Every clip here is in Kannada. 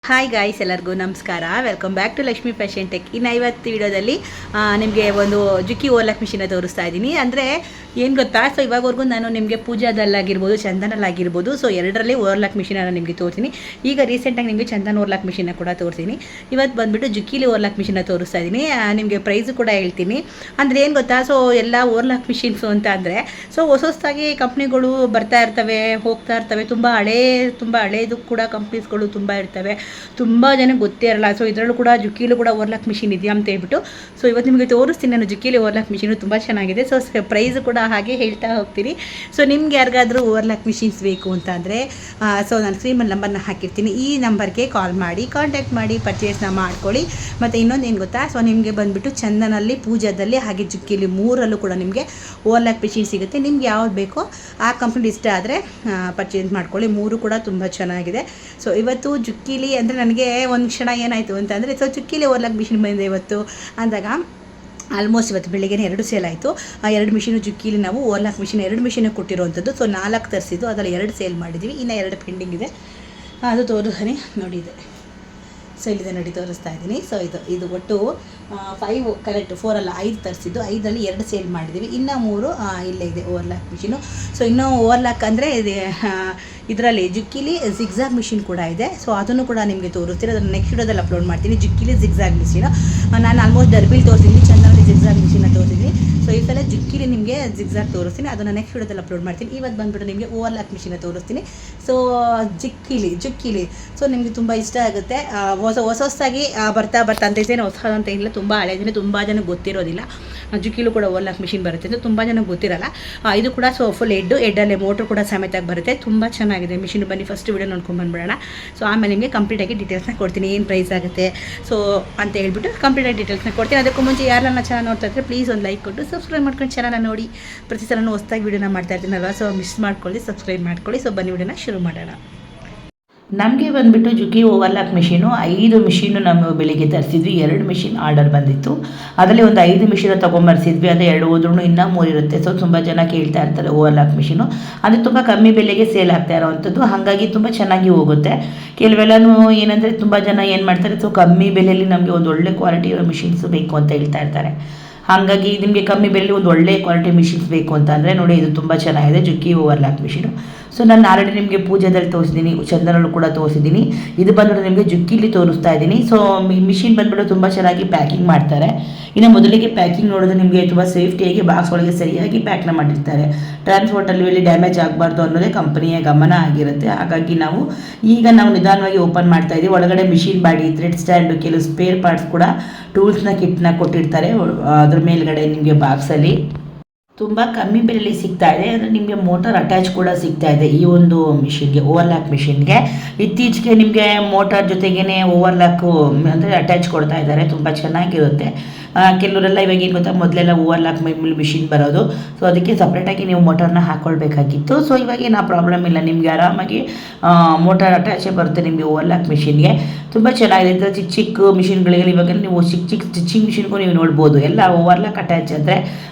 ಹಾಯ್ ಗಾಯ್ಸ್, ಎಲ್ಲರಿಗೂ ನಮಸ್ಕಾರ. Welcome back to Lakshmi fashion tech. ಇನ್ನು ಇವತ್ತು ವಿಡಿಯೋದಲ್ಲಿ ನಿಮಗೆ ಒಂದು ಜುಕ್ಕಿ ಓರ್ಲಾಕ್ ಮಿಷಿನ ತೋರಿಸ್ತಾ ಇದ್ದೀನಿ. ಅಂದರೆ ಏನು ಗೊತ್ತಾ, ಸೊ ಇವಾಗವರೆಗೂ ನಾನು ನಿಮಗೆ ಪೂಜಾದಲ್ಲಾಗಿರ್ಬೋದು, ಚಂದನಲ್ಲಾಗಿರ್ಬೋದು, ಸೊ ಎರಡರಲ್ಲಿ ಓರ್ಲಾಕ್ ಮಿಷಿನನ್ನು ನಿಮಗೆ ತೋರಿಸ್ತೀನಿ. ಈಗ ರೀಸೆಂಟಾಗಿ ನಿಮಗೆ ಚಂದನ್ ಓರ್ಲಾಕ್ ಮಿಷಿನ ಕೂಡ ತೋರಿಸ್ತೀನಿ. ಇವತ್ತು ಬಂದುಬಿಟ್ಟು ಜುಕ್ಕೀಲಿ ಓರ್ಲಾಕ್ ಮಿಷಿನ ತೋರಿಸ್ತಾ ಇದ್ದೀನಿ. ನಿಮಗೆ ಪ್ರೈಸು ಕೂಡ ಹೇಳ್ತೀನಿ. ಅಂದರೆ ಏನು ಗೊತ್ತಾ, ಸೊ ಎಲ್ಲ ಓರ್ಲಾಕ್ ಮಿಷಿನ್ಸು ಅಂತ ಅಂದರೆ ಸೊ ಹೊಸದಾಗಿ ಕಂಪ್ನಿಗಳು ಬರ್ತಾ ಇರ್ತವೆ, ಹೋಗ್ತಾ ಇರ್ತವೆ. ತುಂಬ ಹಳೇದು ಕೂಡ ಕಂಪ್ನೀಸ್ಗಳು ತುಂಬ ಇರ್ತವೆ. ತುಂಬ ಜನಕ್ಕೆ ಗೊತ್ತೇ ಇರಲ್ಲ. ಸೊ ಇದರಲ್ಲೂ ಕೂಡ ಜುಕ್ಕೀಲು ಕೂಡ ಓರ್ಲಾಕ್ ಮಿಷಿನ್ ಇದೆಯಾ ಅಂತ ಹೇಳ್ಬಿಟ್ಟು ಸೊ ಇವತ್ತು ನಿಮಗೆ ತೋರಿಸ್ತೀನಿ. ನಾನು ಜುಕ್ಕೀಲಿ ಓರ್ಲಾಕ್ ಮಿಷಿನು ತುಂಬ ಚೆನ್ನಾಗಿದೆ. ಸೊ ಪ್ರೈಸ್ ಕೂಡ ಹಾಗೆ ಹೇಳ್ತಾ ಹೋಗ್ತೀನಿ. ಸೊ ನಿಮ್ಗೆ ಯಾರಿಗಾದರೂ ಓರ್ಲಾಕ್ ಮಿಷಿನ್ಸ್ ಬೇಕು ಅಂತ ಅಂದರೆ ಸೊ ನಾನು ಸ್ಕ್ರೀನಲ್ಲಿ ನಂಬರ್ನ ಹಾಕಿರ್ತೀನಿ. ಈ ನಂಬರ್ಗೆ ಕಾಲ್ ಮಾಡಿ, ಕಾಂಟ್ಯಾಕ್ಟ್ ಮಾಡಿ, ಪರ್ಚೇಸ್ನ ಮಾಡ್ಕೊಳ್ಳಿ. ಮತ್ತು ಇನ್ನೊಂದು ಏನು ಗೊತ್ತಾ, ಸೊ ನಿಮಗೆ ಬಂದುಬಿಟ್ಟು ಚಂದನಲ್ಲಿ, ಪೂಜಾದಲ್ಲಿ, ಹಾಗೆ ಜುಕ್ಕೀಲಿ ಮೂರಲ್ಲೂ ಕೂಡ ನಿಮಗೆ ಓರ್ಲಾಕ್ ಮಿಷಿನ್ ಸಿಗುತ್ತೆ. ನಿಮ್ಗೆ ಯಾವ್ದು ಬೇಕೋ ಆ ಕಂಪ್ನಿ ಇಷ್ಟ ಆದರೆ ಪರ್ಚೇಸ್ ಮಾಡ್ಕೊಳ್ಳಿ. ಮೂರು ಕೂಡ ತುಂಬ ಚೆನ್ನಾಗಿದೆ. ಸೊ ಇವತ್ತು ಜುಕ್ಕೀಲಿ ಅಂದರೆ ನನಗೆ ಒಂದು ಕ್ಷಣ ಏನಾಯಿತು ಅಂತಂದರೆ, ಸೊ ಜುಕ್ಕೀಲಿ ಓರ್ಲಾಕ್ ಮಿಷಿನ್ ಬಂದಿದೆ ಇವತ್ತು ಅಂದಾಗ ಆಲ್ಮೋಸ್ಟ್ ಇವತ್ತು ಬೆಳಿಗ್ಗೆ 2 ಸೇಲ್ ಆಯಿತು. ಆ 2 ಮಿಷಿನು ಜುಕ್ಕೀಲಿ ನಾವು ಓರ್ಲಾಕ್ ಮಿಷಿನ್ 2 ಮಿಷಿನ ಕೊಟ್ಟಿರುವಂಥದ್ದು. ಸೊ 4 ತರಿಸಿದ್ದು, ಅದರಲ್ಲಿ 2 ಸೇಲ್ ಮಾಡಿದ್ದೀವಿ. ಇನ್ನು 2 ಪೆಂಡಿಂಗ್ ಇದೆ. ಅದು ತೋರಿಸ್ತೀನಿ ನೋಡಿ. ಇದೆ ಸೊ ಇಲ್ಲಿದೆ ನೋಡಿ, ತೋರಿಸ್ತಾ ಇದ್ದೀನಿ. ಸೊ ಇದು ಒಟ್ಟು 5 ಕರೆಕ್ಟ್ 4 ಅಲ್ಲ 5 ತರಿಸಿದ್ದು. 5ರಲ್ಲಿ 2 ಸೇಲ್ ಮಾಡಿದ್ದೀವಿ. ಇನ್ನು 3 ಇಲ್ಲೇ ಇದೆ ಓರ್ಲಾಕ್ ಮಿಷಿನು. ಸೊ ಇನ್ನೂ ಓರ್ಲಾಕ್ ಅಂದರೆ ಇದರಲ್ಲಿ ಜುಕ್ಕೀಲಿ ಜಿಗ್ಜಾಗ್ ಮಿಷಿನ್ ಕೂಡ ಇದೆ. ಸೊ ಅದನ್ನು ಕೂಡ ನಿಮಗೆ ತೋರಿಸ್ತೀನಿ. ಅದನ್ನು ನೆಕ್ಸ್ಟ್ ವಿಡಿಯೋದಲ್ಲಿ ಅಪ್ಲೋಡ್ ಮಾಡ್ತೀನಿ. ಜುಕ್ಕೀಲಿ ಜಿಗ್ಜಾಗ್ ಮಿಷಿನು ನಾನು ಆಲ್ಮೋಸ್ಟ್ ಡರ್ಬಿಲ್ ತೋರಿಸಿದ್ದೀನಿ, ಚಂದನಲ್ಲಿ ಜಿಗ್ಜಾಗ್ ಮಿಷಿನ ತೋರಿಸಿದ್ದೀನಿ. ಸೊ ಈ ಸಲ ಜುಕ್ಕೀಲಿ ನಿಮಗೆ ಜಿಗ್ಜಾಗ್ ತೋರಿಸ್ತೀನಿ. ಅದನ್ನು ನೆಕ್ಸ್ಟ್ ವಿಡಿಯೋದಲ್ಲಿ ಅಪ್ಲೋಡ್ ಮಾಡ್ತೀನಿ. ಇವತ್ತು ಬಂದುಬಿಟ್ಟು ನಿಮಗೆ ಓರ್ಲಾಕ್ ಮಿಷಿನ ತೋರಿಸ್ತೀನಿ. ಸೊ ಜುಕ್ಕೀಲಿ ಸೊ ನಿಮಗೆ ತುಂಬ ಇಷ್ಟ ಆಗುತ್ತೆ. ಹೊಸದಾಗಿ ಬರ್ತಾ ಅಂತ ಇದ್ದೇನೆ. ಹೊಸದಂತ ಇಲ್ಲ, ತುಂಬ ಹಳೆದಿನ, ತುಂಬ ಜನಕ್ಕೆ ಗೊತ್ತಿರೋದಿಲ್ಲ. ಜುಕ್ಕೀಲು ಕೂಡ ಓರ್ಲಾಕ್ ಮಿಷಿನ್ ಬರುತ್ತೆ ಅಂತ ತುಂಬ ಜನಕ್ಕೆ ಗೊತ್ತಿರಲ್ಲ. ಇದು ಕೂಡ ಸೊ ಫುಲ್ ಹೆಡ್ಡಲ್ಲೇ ಮೋಟ್ರ್ ಕೂಡ ಸಮೇತಾಗಿ ಬರುತ್ತೆ. ತುಂಬ ಚೆನ್ನಾಗಿದೆ ಮಿಷಿನ್. ಬನ್ನಿ ಫಸ್ಟ್ ವಿಡಿಯೋ ನೋಡ್ಕೊಂಡು ಬಂದ್ಬಿಡೋಣ. ಸೊ ಆಮೇಲೆ ನಿಮಗೆ ಕಂಪ್ಲೀಟಾಗಿ ಡೀಟೇಲ್ಸ್ನ ಕೊಡ್ತೀನಿ, ಏನು ಪ್ರೈಸ್ ಆಗುತ್ತೆ ಸೊ ಅಂತ ಹೇಳ್ಬಿಟ್ಟು ಕಂಪ್ಲೀಟಾಗಿ ಡೀಟೇಲ್ಸ್ನ ಕೊಡ್ತೀನಿ. ಅದಕ್ಕೂ ಮುಂಚೆ ಯಾರೆಲ್ಲ ಚಾನಲ್ ನೋಡ್ತಾ ಇದ್ದರೆ ಪ್ಲೀಸ್ ಒಂದು ಲೈಕ್ ಕೊಟ್ಟು ಸಬ್ಸ್ಕ್ರೈಬ್ ಮಾಡ್ಕೊಂಡು ಚಾನಲ್ನ ನೋಡಿ. ಪ್ರತಿ ಸಲ ಹೊಸದಾಗಿ ವಿಡಿಯೋನ ಮಾಡ್ತಾ ಇರ್ತೀನಲ್ವ, ಸೊ ಮಿಸ್ ಮಾಡ್ಕೊಳ್ಳಿ, ಸಬ್ಸ್ಕ್ರೈಬ್ ಮಾಡ್ಕೊಳ್ಳಿ. ಸೊ ಬನ್ನಿ ವಿಡಿಯೋನ ಶುರು ಮಾಡೋಣ. ನಮಗೆ ಬಂದುಬಿಟ್ಟು ಜುಕ್ಕಿ ಓವರ್ಲಾಕ್ ಮಿಷಿನು 5 ಮಿಷಿನು ನಾವು ಬೆಳಿಗ್ಗೆ ತರಿಸಿದ್ವಿ. 2 ಮಿಷಿನ್ ಆರ್ಡರ್ ಬಂದಿತ್ತು. ಅದರಲ್ಲಿ ಒಂದು 5 ಮಿಷಿನ ತೊಗೊಂಬರ್ಸಿದ್ವಿ. ಅದು 2 ಹೋದ್ರೂ ಇನ್ನೂ 3 ಇರುತ್ತೆ. ಸೊ ತುಂಬ ಜನ ಕೇಳ್ತಾ ಇರ್ತಾರೆ ಓವರ್ಲಾಕ್ ಮಿಷಿನು. ಅದು ತುಂಬ ಕಮ್ಮಿ ಬೆಲೆಗೆ ಸೇಲ್ ಆಗ್ತಾ ಇರೋವಂಥದ್ದು. ಹಾಗಾಗಿ ತುಂಬ ಚೆನ್ನಾಗಿ ಹೋಗುತ್ತೆ. ಕೆಲವೆಲ್ಲನೂ ಏನಂದರೆ ತುಂಬ ಜನ ಏನು ಮಾಡ್ತಾರೆ, ಸೊ ಕಮ್ಮಿ ಬೆಲೆಯಲ್ಲಿ ನಮಗೆ ಒಂದು ಒಳ್ಳೆ ಕ್ವಾಲಿಟಿ ಇರೋ ಮಿಷಿನ್ಸ್ ಬೇಕು ಅಂತ ಹೇಳ್ತಾ ಇರ್ತಾರೆ. ಹಾಗಾಗಿ ನಿಮಗೆ ಕಮ್ಮಿ ಬೆಲೆಯಲ್ಲಿ ಒಂದು ಒಳ್ಳೆ ಕ್ವಾಲಿಟಿ ಮಿಷಿನ್ಸ್ ಬೇಕು ಅಂತ ಅಂದರೆ ನೋಡಿ, ಇದು ತುಂಬ ಚೆನ್ನಾಗಿದೆ ಜುಕ್ಕಿ ಓವರ್ಲಾಕ್ ಮಿಷಿನು. ಸೊ ನಾನು ಆಲ್ರೆಡಿ ನಿಮಗೆ ಪೂಜಾದಲ್ಲಿ ತೋರಿಸಿದ್ದೀನಿ, ಚಂದನಲ್ಲೂ ಕೂಡ ತೋರಿಸಿದ್ದೀನಿ. ಇದು ಬಂದ್ಬಿಟ್ಟು ನಿಮಗೆ ಜುಕ್ಕೀಲಿ ತೋರಿಸ್ತಾ ಇದ್ದೀನಿ. ಸೊ ಮಿಷಿನ್ ಬಂದ್ಬಿಟ್ಟು ತುಂಬ ಚೆನ್ನಾಗಿ ಪ್ಯಾಕಿಂಗ್ ಮಾಡ್ತಾರೆ. ಇನ್ನು ಮೊದಲಿಗೆ ಪ್ಯಾಕಿಂಗ್ ನೋಡಿದ್ರೆ ನಿಮಗೆ ತುಂಬ ಸೇಫ್ಟಿಯಾಗಿ ಬಾಕ್ಸ್ ಒಳಗೆ ಸರಿಯಾಗಿ ಪ್ಯಾಕ್ನ ಮಾಡಿರ್ತಾರೆ. ಟ್ರಾನ್ಸ್ಪೋರ್ಟಲ್ಲಿ ಡ್ಯಾಮೇಜ್ ಆಗಬಾರ್ದು ಅನ್ನೋದೇ ಕಂಪನಿಯ ಗಮನ ಆಗಿರುತ್ತೆ. ಹಾಗಾಗಿ ನಾವು ನಿಧಾನವಾಗಿ ಓಪನ್ ಮಾಡ್ತಾ ಇದ್ದೀವಿ. ಒಳಗಡೆ ಮಿಷಿನ್ ಬಾಡಿ, ಥ್ರೆಡ್ ಸ್ಟ್ಯಾಂಡು, ಕೆಲವು ಸ್ಪೇರ್ ಪಾರ್ಟ್ಸ್ ಕೂಡ ಟೂಲ್ಸ್ನ ಕಿಟ್ನ ಕೊಟ್ಟಿರ್ತಾರೆ. ಅದ್ರ ಮೇಲ್ಗಡೆ ನಿಮಗೆ ಬಾಕ್ಸಲ್ಲಿ ತುಂಬ ಕಮ್ಮಿ ಬೆಲೆಯಲ್ಲಿ ಸಿಗ್ತಾ ಇದೆ. ಅಂದರೆ ನಿಮಗೆ ಮೋಟರ್ ಅಟ್ಯಾಚ್ ಕೂಡ ಸಿಗ್ತಾ ಇದೆ ಈ ಒಂದು ಮಿಷಿನ್ಗೆ, ಓವರ್ಲಾಕ್ ಮಿಷಿನ್ಗೆ. ಇತ್ತೀಚೆಗೆ ನಿಮಗೆ ಮೋಟಾರ್ ಜೊತೆಗೇ ಓವರ್ಲಾಕು ಅಂದರೆ ಅಟ್ಯಾಚ್ ಕೊಡ್ತಾ ಇದ್ದಾರೆ. ತುಂಬ ಚೆನ್ನಾಗಿರುತ್ತೆ. ಕೆಲವರೆಲ್ಲ ಇವಾಗ ಏನು ಗೊತ್ತಾ, ಮೊದಲೆಲ್ಲ ಓವರ್ಲಾಕ್ ಮಿಷಿನ್ ಬರೋದು. ಸೊ ಅದಕ್ಕೆ ಸಪ್ರೇಟಾಗಿ ನೀವು ಮೋಟಾರ್ನ ಹಾಕ್ಕೊಳ್ಬೇಕಾಗಿತ್ತು. ಸೊ ಇವಾಗೇನು ಆ ಪ್ರಾಬ್ಲಮ್ ಇಲ್ಲ, ನಿಮಗೆ ಆರಾಮಾಗಿ ಮೋಟಾರ್ ಅಟ್ಯಾಚೇ ಬರುತ್ತೆ ನಿಮಗೆ ಓವರ್ಲಾಕ್ ಮಿಷಿನ್ಗೆ. ತುಂಬ ಚೆನ್ನಾಗಿದೆ. ಚಿಕ್ಕ ಮಿಷಿನ್ಗಳಿಗೆ ಇವಾಗ ನೀವು ಚಿಕ್ಕ ಸ್ಟಿಚಿಂಗ್ ಮಿಷಿನ್ಗೂ ನೀವು ನೋಡ್ಬೋದು, ಎಲ್ಲ ಓವರ್ಲಾಕ್ ಅಟ್ಯಾಚ್ ಅಂದರೆ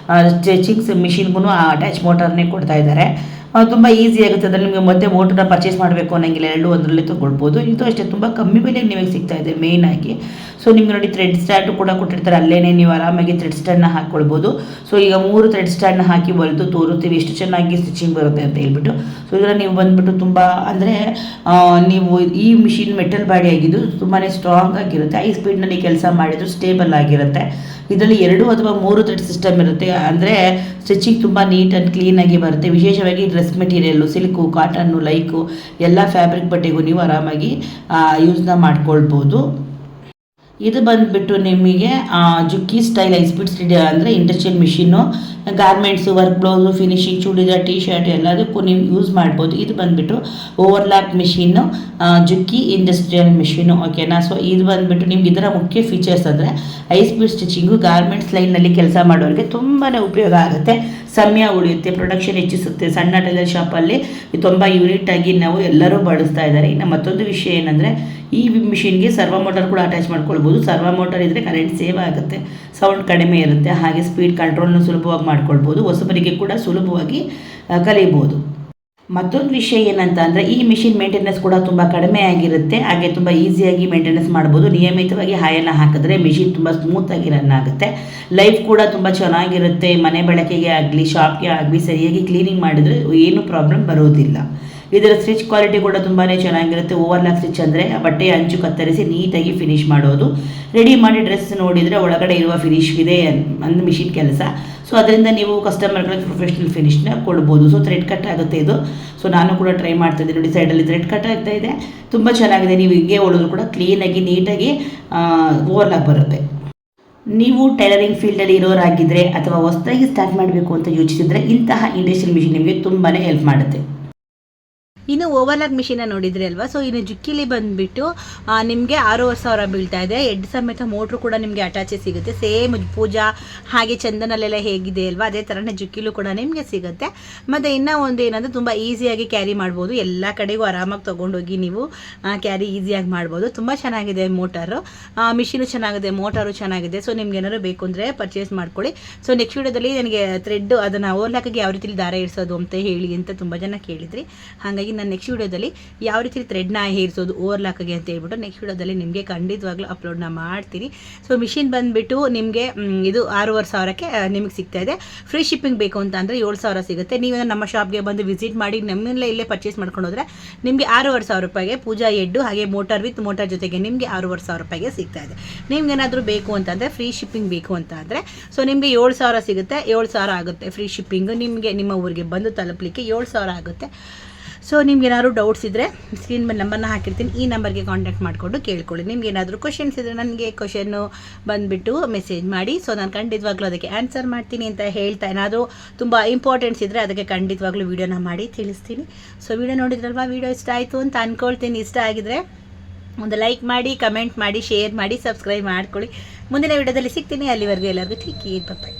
ಸ್ಟಿಚಿಂಗ್ಸ್ ಮಿಷಿನ್ಗೂ ಅಟ್ಯಾಚ್ ಮೋಟಾರ್ನೇ ಕೊಡ್ತಾ ಇದ್ದಾರೆ. ತುಂಬ ಈಸಿ ಆಗುತ್ತೆ. ಅದರಲ್ಲಿ ನಿಮಗೆ ಮತ್ತೆ ಮೋಟರ್ನ ಪರ್ಚೇಸ್ ಮಾಡಬೇಕು ಅನ್ನೋಂಗಿಲ್ಲ, 2 ಒಂದರಲ್ಲೇ ತೊಗೊಳ್ಬೋದು. ಇದು ಅಷ್ಟೇ ತುಂಬ ಕಮ್ಮಿ ಬೆಲೆಗೆ ನಿಮಗೆ ಸಿಗ್ತಾ ಇದೆ ಮೇಯ್ನಾಗಿ. ಸೊ ನಿಮ್ಗೆ ನೋಡಿ ಥ್ರೆಡ್ ಸ್ಟ್ಯಾಂಡು ಕೂಡ ಕೊಟ್ಟಿರ್ತಾರೆ. ಅಲ್ಲೇ ನೀವು ಆರಾಮಾಗಿ ಥ್ರೆಡ್ ಸ್ಟ್ಯಾಂಡ್ನ ಹಾಕ್ಕೊಳ್ಬೋದು. ಸೊ ಈಗ 3 ಥ್ರೆಡ್ ಸ್ಟ್ಯಾಂಡ್ನ ಹಾಕಿ ಹೊಲಿದು ತೋರುತ್ತೀವಿ ಎಷ್ಟು ಚೆನ್ನಾಗಿ ಸ್ಟಿಚಿಂಗ್ ಬರುತ್ತೆ ಅಂತ ಹೇಳ್ಬಿಟ್ಟು. ಸೊ ಇದರಲ್ಲಿ ನೀವು ಬಂದುಬಿಟ್ಟು ತುಂಬ ಅಂದರೆ ನೀವು ಈ ಮಿಷಿನ್ ಮೆಟಲ್ ಬಾಡಿ ಆಗಿದ್ದು ತುಂಬಾ ಸ್ಟ್ರಾಂಗ್ ಆಗಿರುತ್ತೆ. ಹೈ ಸ್ಪೀಡ್ನಲ್ಲಿ ಕೆಲಸ ಮಾಡಿದ್ರು ಸ್ಟೇಬಲ್ ಆಗಿರುತ್ತೆ. ಇದರಲ್ಲಿ 2 ಅಥವಾ 3 ಥ್ರೆಡ್ ಸಿಸ್ಟಮ್ ಇರುತ್ತೆ. ಅಂದರೆ ಸ್ಟಿಚಿಂಗ್ ತುಂಬ ನೀಟ್ ಆ್ಯಂಡ್ ಕ್ಲೀನಾಗಿ ಬರುತ್ತೆ. ವಿಶೇಷವಾಗಿ dress material, silk, cotton, like ಎಲ್ಲ ಫ್ಯಾಬ್ರಿಕ್ ಬಟ್ಟೆಗೂ ನೀವು ಆರಾಮಾಗಿ ಯೂಸ್ನ ಮಾಡ್ಕೊಳ್ಬೋದು. ಇದು ಬಂದುಬಿಟ್ಟು ನಿಮಗೆ ಜುಕ್ಕಿ ಸ್ಟೈಲ್ ಹೈಸ್ಪೀಡ್ ಅಂದರೆ industrial machine. Garments, work blouse, finishing, churidar, T shirt ಎಲ್ಲದಕ್ಕೂ ನೀವು ಯೂಸ್ ಮಾಡ್ಬೋದು. ಇದು ಬಂದುಬಿಟ್ಟು ಓವರ್ಲಾಕ್ ಮಿಷಿನ್ನು, ಜುಕ್ಕಿ ಇಂಡಸ್ಟ್ರಿಯಲ್ ಮಿಷಿನ್ನು. ಓಕೆನಾ. ಸೊ ಇದು ಬಂದುಬಿಟ್ಟು ನಿಮ್ಗೆ ಇದರ ಮುಖ್ಯ ಫೀಚರ್ಸ್ ಅಂದರೆ ಹೈ ಸ್ಪೀಡ್ ಸ್ಟಿಚಿಂಗು, ಗಾರ್ಮೆಂಟ್ಸ್ ಲೈನ್ನಲ್ಲಿ ಕೆಲಸ ಮಾಡೋರಿಗೆ ತುಂಬಾ ಉಪಯೋಗ ಆಗುತ್ತೆ. ಸಮಯ ಉಳಿಯುತ್ತೆ, ಪ್ರೊಡಕ್ಷನ್ ಹೆಚ್ಚಿಸುತ್ತೆ. ಸಣ್ಣ ಟೈಲರ್ ಶಾಪಲ್ಲಿ ತುಂಬ ಯೂನಿಟಾಗಿ ನಾವು ಎಲ್ಲರೂ ಬಳಸ್ತಾ ಇದ್ದಾರೆ. ಇನ್ನು ಮತ್ತೊಂದು ವಿಷಯ ಏನಂದರೆ ಈ ಮಿಷಿನ್ಗೆ ಸರ್ವ ಮೋಟರ್ ಕೂಡ ಅಟ್ಯಾಚ್ ಮಾಡ್ಕೊಳ್ಬೋದು. ಸರ್ವ ಮೋಟರ್ ಇದ್ದರೆ ಕರೆಂಟ್ ಸೇವ್ ಆಗುತ್ತೆ, ಸೌಂಡ್ ಕಡಿಮೆ ಇರುತ್ತೆ. ಹಾಗೆ ಸ್ಪೀಡ್ ಕಂಟ್ರೋಲ್ನ ಸುಲಭವಾಗಿ ಮಾಡ್ಕೊಳ್ಬೋದು. ಹೊಸಬರಿಗೆ ಕೂಡ ಸುಲಭವಾಗಿ ಕಲಿಬೋದು. ಮತ್ತೊಂದು ವಿಷಯ ಏನಂತ ಅಂದರೆ ಈ ಮಿಷಿನ್ ಮೇಂಟೆನೆನ್ಸ್ ಕೂಡ ತುಂಬ ಕಡಿಮೆ ಆಗಿರುತ್ತೆ, ಹಾಗೆ ತುಂಬ ಈಸಿಯಾಗಿ ಮೇಂಟೆನೆನ್ಸ್ ಮಾಡ್ಬೋದು. ನಿಯಮಿತವಾಗಿ ಹಾಯೆಲ್ಲ ಹಾಕಿದ್ರೆ ಮಿಷಿನ್ ತುಂಬ ಸ್ಮೂತಾಗಿ ರನ್ ಆಗುತ್ತೆ. ಲೈಫ್ ಕೂಡ ತುಂಬ ಚೆನ್ನಾಗಿರುತ್ತೆ. ಮನೆ ಬಳಕೆಗೆ ಆಗಲಿ ಶಾಪ್ಗೆ ಆಗಲಿ ಸರಿಯಾಗಿ ಕ್ಲೀನಿಂಗ್ ಮಾಡಿದರೆ ಏನೂ ಪ್ರಾಬ್ಲಮ್ ಬರೋದಿಲ್ಲ. ಇದರ ಸ್ಟಿಚ್ ಕ್ವಾಲಿಟಿ ಕೂಡ ತುಂಬಾ ಚೆನ್ನಾಗಿರುತ್ತೆ. ಓವರ್ಲಾಕ್ ಸ್ಟಿಚ್ ಅಂದರೆ ಬಟ್ಟೆಯ ಅಂಚು ಕತ್ತರಿಸಿ ನೀಟಾಗಿ ಫಿನಿಶ್ ಮಾಡೋದು. ರೆಡಿ ಮಾಡಿ ಡ್ರೆಸ್ ನೋಡಿದರೆ ಒಳಗಡೆ ಇರುವ ಫಿನಿಶ್ ಇದೆ ಒಂದು ಮಿಷಿನ್ ಕೆಲಸ. ಸೊ ಅದರಿಂದ ನೀವು ಕಸ್ಟಮರ್ಗಳಿಗೆ ಪ್ರೊಫೆಷ್ನಲ್ ಫಿನಿಶ್ನ ಕೊಡ್ಬೋದು. ಸೊ ಥ್ರೆಡ್ ಕಟ್ ಆಗುತ್ತೆ ಇದು. ಸೊ ನಾನು ಕೂಡ ಟ್ರೈ ಮಾಡ್ತಾಯಿದ್ದೆ ನೋಡಿ, ಸೈಡಲ್ಲಿ ಥ್ರೆಡ್ ಕಟ್ ಆಗ್ತಾ ಇದೆ, ತುಂಬ ಚೆನ್ನಾಗಿದೆ. ನೀವು ಹೀಗೆ ಹೊಡೆದ್ರು ಕೂಡ ಕ್ಲೀನಾಗಿ ನೀಟಾಗಿ ಓವರ್ಲಾಕ್ ಬರುತ್ತೆ. ನೀವು ಟೈಲರಿಂಗ್ ಫೀಲ್ಡಲ್ಲಿ ಇರೋರಾಗಿದ್ದರೆ ಅಥವಾ ಹೊಸದಾಗಿ ಸ್ಟಾರ್ಟ್ ಮಾಡಬೇಕು ಅಂತ ಯೋಚಿಸಿದರೆ ಇಂತಹ ಇಂಡಸ್ಟ್ರಿಯಲ್ ಮಿಷಿನ್ ನಿಮಗೆ ತುಂಬಾ ಹೆಲ್ಪ್ ಮಾಡುತ್ತೆ. ಇನ್ನು ಓವರ್ಲಾಕ್ ಮಿಷಿನ ನೋಡಿದ್ರಿ ಅಲ್ವಾ. ಸೊ ಇನ್ನು ಜುಕ್ಕಿಲಿ ಬಂದುಬಿಟ್ಟು ನಿಮಗೆ 6,500 ಬೀಳ್ತಾ ಇದೆ. ಹೆಡ್ ಸಮೇತ ಮೋಟ್ರು ಕೂಡ ನಿಮಗೆ ಅಟ್ಯಾಚೇ ಸಿಗುತ್ತೆ. ಸೇಮ್ ಪೂಜಾ ಹಾಗೆ ಚಂದನಲ್ಲೆಲ್ಲ ಹೇಗಿದೆ ಅಲ್ವಾ, ಅದೇ ಥರನೇ ಜುಕ್ಕಿಲೂ ಕೂಡ ನಿಮಗೆ ಸಿಗುತ್ತೆ. ಮತ್ತು ಇನ್ನೂ ಒಂದು ಏನಂದರೆ ತುಂಬ ಈಸಿಯಾಗಿ ಕ್ಯಾರಿ ಮಾಡ್ಬೋದು. ಎಲ್ಲ ಕಡೆಗೂ ಆರಾಮಾಗಿ ತೊಗೊಂಡೋಗಿ ನೀವು ಕ್ಯಾರಿ ಈಸಿಯಾಗಿ ಮಾಡ್ಬೋದು. ತುಂಬ ಚೆನ್ನಾಗಿದೆ ಮೋಟಾರು, ಮಿಷಿನು ಚೆನ್ನಾಗಿದೆ, ಮೋಟಾರು ಚೆನ್ನಾಗಿದೆ. ಸೊ ನಿಮ್ಗೆ ಏನಾದ್ರು ಬೇಕು ಅಂದರೆ ಪರ್ಚೇಸ್ ಮಾಡ್ಕೊಳ್ಳಿ. ಸೊ ನೆಕ್ಸ್ಟ್ ವೀಡಿಯೋದಲ್ಲಿ ನನಗೆ ಥ್ರೆಡ್ ಅದನ್ನು ಓವರ್ಲಾಕಿಗೆ ಯಾವ ರೀತಿ ದಾರ ಇರಿಸೋದು ಅಂತ ಹೇಳಿ ಅಂತ ತುಂಬ ಜನ ಕೇಳಿದ್ರಿ. ಹಾಗಾಗಿ ನಾನು ನೆಕ್ಸ್ಟ್ ವೀಡಿಯೋದಲ್ಲಿ ಯಾವ ರೀತಿ ಥ್ರೆಡ್ನ ಹೇರಿಸೋದು ಓವರ್ಲಾಕಿಗೆ ಅಂತ ಹೇಳ್ಬಿಟ್ಟು ನೆಕ್ಸ್ಟ್ ವೀಡಿಯೋದಲ್ಲಿ ನಿಮಗೆ ಖಂಡಿತವಾಗ್ಲೂ ಅಪ್ಲೋಡ್ನ ಮಾಡ್ತೀನಿ. ಸೊ ಮಿಷಿನ್ ಬಂದುಬಿಟ್ಟು ನಿಮಗೆ ಇದು 6,500ಕ್ಕೆ ನಿಮಗೆ ಸಿಗ್ತಾ ಇದೆ. ಫ್ರೀ ಶಿಪ್ಪಿಂಗ್ ಬೇಕು ಅಂತ ಅಂದರೆ 7,000 ಸಿಗುತ್ತೆ. ನೀವು ನಮ್ಮ ಶಾಪ್ಗೆ ಬಂದು ವಿಸಿಟ್ ಮಾಡಿ ನಮ್ಮಲ್ಲೇ ಇಲ್ಲೇ ಪರ್ಚೇಸ್ ಮಾಡ್ಕೊಂಡು ಹೋದರೆ ನಿಮಗೆ 6,500 ರೂಪಾಯಿಗೆ ಪೂಜಾ ಹೆಡ್ಡು ಹಾಗೆ ಮೋಟಾರ್ ವಿತ್ ಮೋಟಾರ್ ಜೊತೆಗೆ ನಿಮಗೆ 6,500 ರೂಪಾಯಿಗೆ ಸಿಗ್ತಾ ಇದೆ. ನಿಮ್ಗೇನಾದರೂ ಬೇಕು ಅಂತಂದರೆ ಫ್ರೀ ಶಿಪ್ಪಿಂಗ್ ಬೇಕು ಅಂತ ಆದರೆ ಸೊ ನಿಮಗೆ 7,000 ಸಿಗುತ್ತೆ. 7,000 ಆಗುತ್ತೆ ಫ್ರೀ ಶಿಪ್ಪಿಂಗು. ನಿಮಗೆ ನಿಮ್ಮ ಊರಿಗೆ ಬಂದು ತಲುಪಲಿಕ್ಕೆ 7,000 ಆಗುತ್ತೆ. ಸೊ ನಿಮ್ಗೆ ಏನಾದ್ರು ಡೌಟ್ಸ್ ಇದ್ದರೆ ಸ್ಕ್ರೀನ್ ಮೇಲೆ ನಂಬರ್ನ ಹಾಕಿರ್ತೀನಿ, ಈ ನಂಬರ್ಗೆ ಕಾಂಟ್ಯಾಕ್ಟ್ ಮಾಡಿಕೊಂಡು ಕೇಳ್ಕೊಳ್ಳಿ. ನಿಮ್ಗೆ ಏನಾದರೂ ಕ್ವಶನ್ಸ್ ಇದ್ದರೆ ನನಗೆ ಕ್ವಶನ್ನು ಬಂದುಬಿಟ್ಟು ಮೆಸೇಜ್ ಮಾಡಿ. ಸೊ ನಾನು ಖಂಡಿತವಾಗ್ಲೂ ಅದಕ್ಕೆ ಆನ್ಸರ್ ಮಾಡ್ತೀನಿ ಅಂತ ಹೇಳ್ತಾ, ಏನಾದರೂ ತುಂಬ ಇಂಪಾರ್ಟೆನ್ಸ್ ಇದ್ದರೆ ಅದಕ್ಕೆ ಖಂಡಿತವಾಗ್ಲೂ ವೀಡಿಯೋನ ಮಾಡಿ ತಿಳಿಸ್ತೀನಿ. ಸೊ ವೀಡಿಯೋ ನೋಡಿದ್ರಲ್ವಾ, ವೀಡಿಯೋ ಇಷ್ಟ ಆಯಿತು ಅಂತ ಅಂದ್ಕೊಳ್ತೀನಿ. ಇಷ್ಟ ಆಗಿದರೆ ಒಂದು ಲೈಕ್ ಮಾಡಿ, ಕಮೆಂಟ್ ಮಾಡಿ, ಶೇರ್ ಮಾಡಿ, ಸಬ್ಸ್ಕ್ರೈಬ್ ಮಾಡ್ಕೊಳ್ಳಿ. ಮುಂದಿನ ವೀಡಿಯೋದಲ್ಲಿ ಸಿಗ್ತೀನಿ. ಅಲ್ಲಿವರೆಗೂ ಎಲ್ಲರಿಗೂ ಟೇಕ್ ಕೇರ್, ಬಾಯ್.